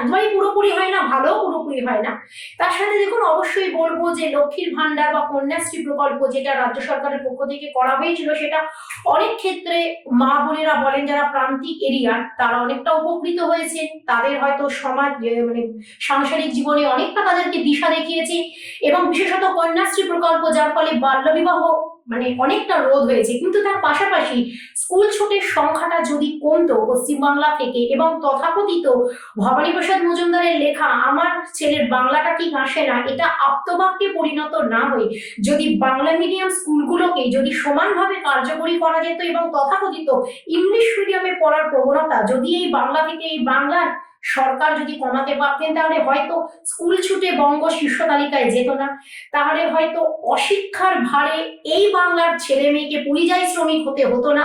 একদমই পুরোপুরি হয় না, ভালো পুরোপুরি হয় না। তার সাথে দেখুন অবশ্যই বলবো যে লক্ষ্মীর ভান্ডার বা কন্যাশ্রী প্রকল্প যেটা রাজ্য সরকারের পক্ষ থেকে করা হয়েছিল, সেটা অনেক ক্ষেত্রে মা বোনেরা বলেন যারা প্রান্তিক এরিয়ার তারা অনেকটা উপকৃত হয়েছে। তাদের হয়তো সমাজ মানে সাংসারিক জীবনে অনেকটা তাদেরকে দিশা দেখিয়েছে। এবং বিশেষত কন্যাশ্রী প্রকল্প যার ফলে বাল্যবিবাহ মানে অনেকটা রোধ হয়েছে। কিন্তু তার পাশাপাশি স্কুল ছুটের সংখ্যাটা যদি কমতো পশ্চিমবাংলা থেকে, এবং তথাকথিত ভবানী প্রসাদ মজুমদারের লেখা আমার ছেলের বাংলাটা ঠিক আসে না এটা আপ্তবাক্যে পরিণত না হয়ে যদি বাংলা মিডিয়াম স্কুলগুলোকে যদি সমানভাবে কার্যকরী করা যেত, এবং তথাকথিত ইংলিশ মিডিয়ামে পড়ার প্রবণতা যদি এই বাংলা থেকে এই বাংলার সরকার যদি কমাতে পারতেন, তাহলে হয়তো স্কুল ছুটে বঙ্গ শীর্ষ তালিকায় যেত না। তাহলে হয়তো অশিক্ষার ভারে এই বাংলার ছেলে মেয়েকে পরিযায়ী শ্রমিক হতে হতো না।